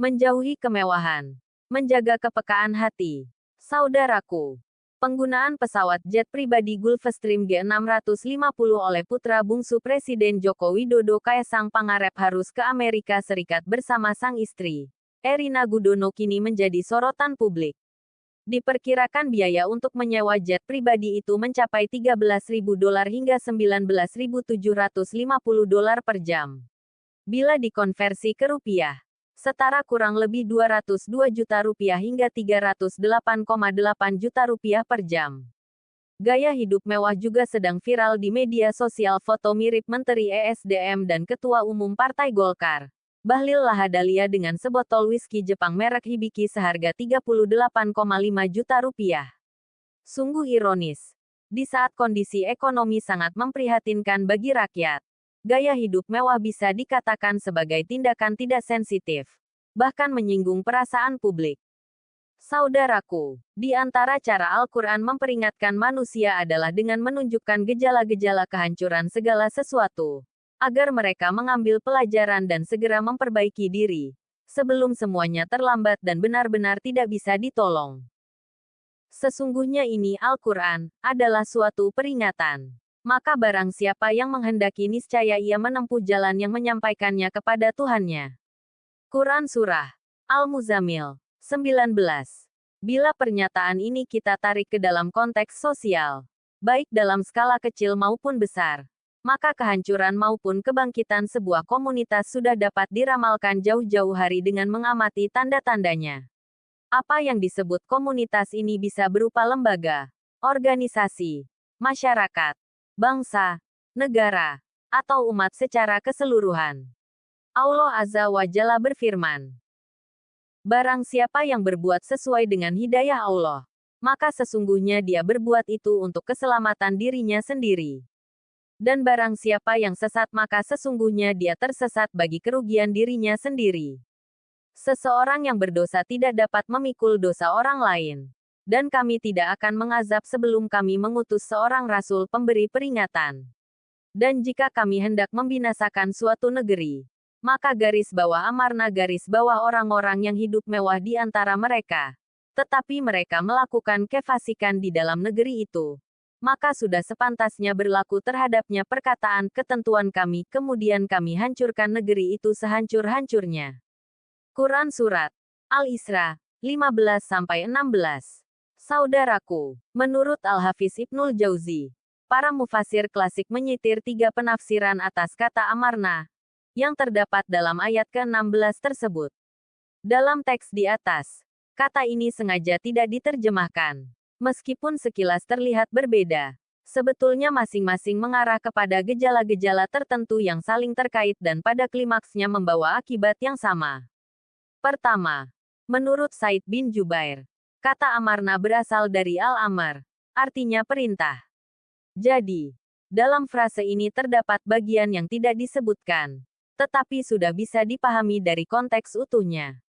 menjauhi kemewahan, menjaga kepekaan hati. Saudaraku, penggunaan pesawat jet pribadi Gulfstream G650 oleh putra bungsu Presiden Joko Widodo Kaesang Pangarep harus ke Amerika Serikat bersama sang istri, Erina Gudono kini menjadi sorotan publik. Diperkirakan biaya untuk menyewa jet pribadi itu mencapai $13.000 hingga $19.750 per jam. Bila dikonversi ke rupiah, setara kurang lebih Rp202 juta hingga Rp308,8 juta per jam. Gaya hidup mewah juga sedang viral di media sosial. Foto mirip Menteri ESDM dan Ketua Umum Partai Golkar, Bahlil Lahadalia dengan sebotol whisky Jepang merek Hibiki seharga Rp38,5 juta. Sungguh ironis. Di saat kondisi ekonomi sangat memprihatinkan bagi rakyat, gaya hidup mewah bisa dikatakan sebagai tindakan tidak sensitif, bahkan menyinggung perasaan publik. Saudaraku, di antara cara Al-Quran memperingatkan manusia adalah dengan menunjukkan gejala-gejala kehancuran segala sesuatu, agar mereka mengambil pelajaran dan segera memperbaiki diri, sebelum semuanya terlambat dan benar-benar tidak bisa ditolong. Sesungguhnya ini Al-Quran adalah suatu peringatan. Maka barang siapa yang menghendaki niscaya ia menempuh jalan yang menyampaikannya kepada Tuhannya. Quran Surah Al-Muzammil 19. Bila pernyataan ini kita tarik ke dalam konteks sosial, baik dalam skala kecil maupun besar, maka kehancuran maupun kebangkitan sebuah komunitas sudah dapat diramalkan jauh-jauh hari dengan mengamati tanda-tandanya. Apa yang disebut komunitas ini bisa berupa lembaga, organisasi, masyarakat, bangsa, negara, atau umat secara keseluruhan. Allah Azza wa Jalla berfirman, barang siapa yang berbuat sesuai dengan hidayah Allah, maka sesungguhnya dia berbuat itu untuk keselamatan dirinya sendiri. Dan barang siapa yang sesat maka sesungguhnya dia tersesat bagi kerugian dirinya sendiri. Seseorang yang berdosa tidak dapat memikul dosa orang lain. Dan kami tidak akan mengazab sebelum kami mengutus seorang rasul pemberi peringatan. Dan jika kami hendak membinasakan suatu negeri, maka garis bawah amarna garis bawah orang-orang yang hidup mewah di antara mereka. Tetapi mereka melakukan kefasikan di dalam negeri itu. Maka sudah sepantasnya berlaku terhadapnya perkataan ketentuan kami, kemudian kami hancurkan negeri itu sehancur-hancurnya. Quran Surat Al-Isra 15-16. Saudaraku, menurut Al-Hafiz Ibnul Jauzi, para mufasir klasik menyitir 3 penafsiran atas kata amarna, yang terdapat dalam ayat ke-16 tersebut. Dalam teks di atas, kata ini sengaja tidak diterjemahkan. Meskipun sekilas terlihat berbeda, sebetulnya masing-masing mengarah kepada gejala-gejala tertentu yang saling terkait dan pada klimaksnya membawa akibat yang sama. Pertama, menurut Said bin Jubair, kata amarna berasal dari al-amar, artinya perintah. Jadi, dalam frase ini terdapat bagian yang tidak disebutkan, tetapi sudah bisa dipahami dari konteks utuhnya.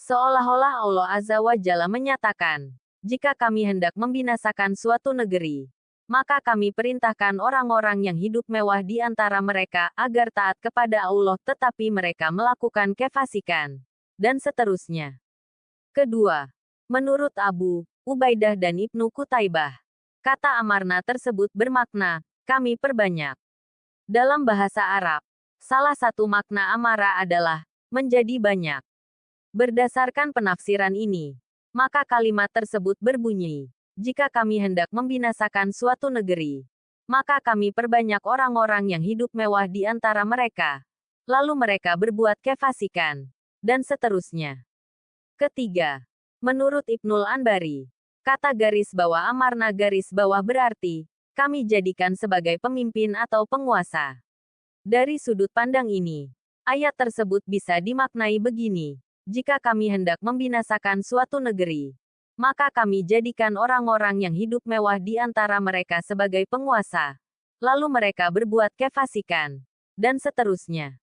Seolah-olah Allah Azza wa Jalla menyatakan, jika kami hendak membinasakan suatu negeri, maka kami perintahkan orang-orang yang hidup mewah di antara mereka agar taat kepada Allah tetapi mereka melakukan kefasikan, dan seterusnya. Kedua, menurut Abu Ubaidah dan Ibnu Qutaibah, kata amarna tersebut bermakna, kami perbanyak. Dalam bahasa Arab, salah satu makna amara adalah, menjadi banyak. Berdasarkan penafsiran ini, maka kalimat tersebut berbunyi, jika kami hendak membinasakan suatu negeri, maka kami perbanyak orang-orang yang hidup mewah di antara mereka, lalu mereka berbuat kefasikan, dan seterusnya. Ketiga, menurut Ibnul Anbari, kata garis bawah amarna garis bawah berarti, kami jadikan sebagai pemimpin atau penguasa. Dari sudut pandang ini, ayat tersebut bisa dimaknai begini, jika kami hendak membinasakan suatu negeri, maka kami jadikan orang-orang yang hidup mewah di antara mereka sebagai penguasa, lalu mereka berbuat kefasikan, dan seterusnya.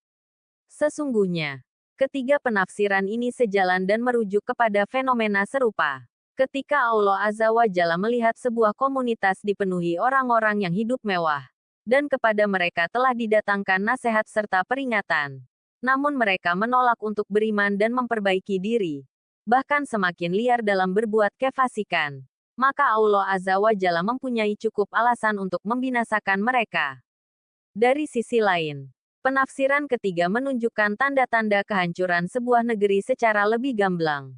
Sesungguhnya, ketiga penafsiran ini sejalan dan merujuk kepada fenomena serupa. Ketika Allah Azza wa Jalla melihat sebuah komunitas dipenuhi orang-orang yang hidup mewah, dan kepada mereka telah didatangkan nasihat serta peringatan, Namun mereka menolak untuk beriman dan memperbaiki diri. Bahkan semakin liar dalam berbuat kefasikan. Maka Allah Azza wa Jalla mempunyai cukup alasan untuk membinasakan mereka. Dari sisi lain, penafsiran ketiga menunjukkan tanda-tanda kehancuran sebuah negeri secara lebih gamblang.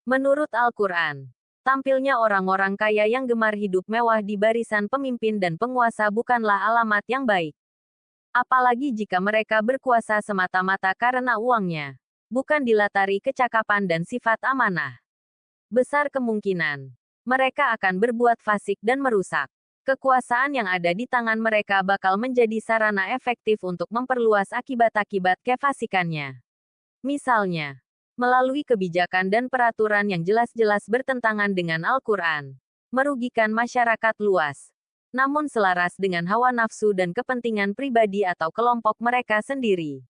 Menurut Al-Quran, tampilnya orang-orang kaya yang gemar hidup mewah di barisan pemimpin dan penguasa bukanlah alamat yang baik. Apalagi jika mereka berkuasa semata-mata karena uangnya, bukan dilatari kecakapan dan sifat amanah. Besar kemungkinan, mereka akan berbuat fasik dan merusak. Kekuasaan yang ada di tangan mereka bakal menjadi sarana efektif untuk memperluas akibat-akibat kefasikannya. Misalnya, melalui kebijakan dan peraturan yang jelas-jelas bertentangan dengan Al-Quran, merugikan masyarakat luas, namun selaras dengan hawa nafsu dan kepentingan pribadi atau kelompok mereka sendiri.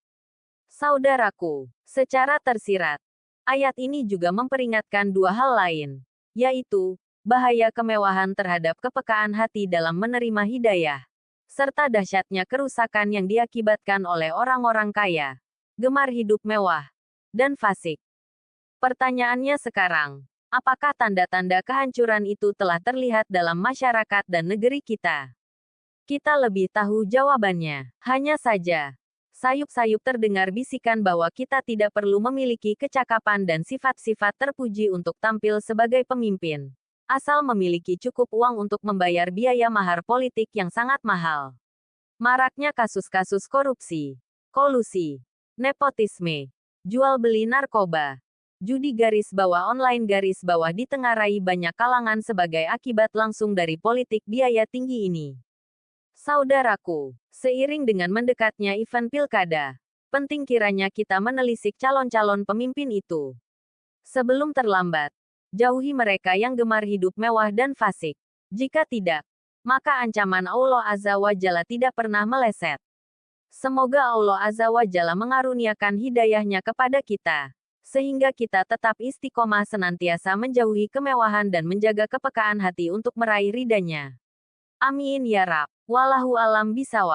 Saudaraku, secara tersirat, ayat ini juga memperingatkan dua hal lain, yaitu bahaya kemewahan terhadap kepekaan hati dalam menerima hidayah, serta dahsyatnya kerusakan yang diakibatkan oleh orang-orang kaya, gemar hidup mewah, dan fasik. Pertanyaannya sekarang, apakah tanda-tanda kehancuran itu telah terlihat dalam masyarakat dan negeri kita? Kita lebih tahu jawabannya. Hanya saja, sayup-sayup terdengar bisikan bahwa kita tidak perlu memiliki kecakapan dan sifat-sifat terpuji untuk tampil sebagai pemimpin, asal memiliki cukup uang untuk membayar biaya mahar politik yang sangat mahal. Maraknya kasus-kasus korupsi, kolusi, nepotisme, jual beli narkoba, judi garis bawah online garis bawah ditengarai banyak kalangan sebagai akibat langsung dari politik biaya tinggi ini. Saudaraku, seiring dengan mendekatnya event pilkada, penting kiranya kita menelisik calon-calon pemimpin itu. Sebelum terlambat, jauhi mereka yang gemar hidup mewah dan fasik. Jika tidak, maka ancaman Allah Azza wa Jalla tidak pernah meleset. Semoga Allah Azza wa Jalla mengaruniakan hidayahnya kepada kita, sehingga kita tetap istiqomah senantiasa menjauhi kemewahan dan menjaga kepekaan hati untuk meraih ridhanya. Amin ya Rabb. Wallahu alam bisawab.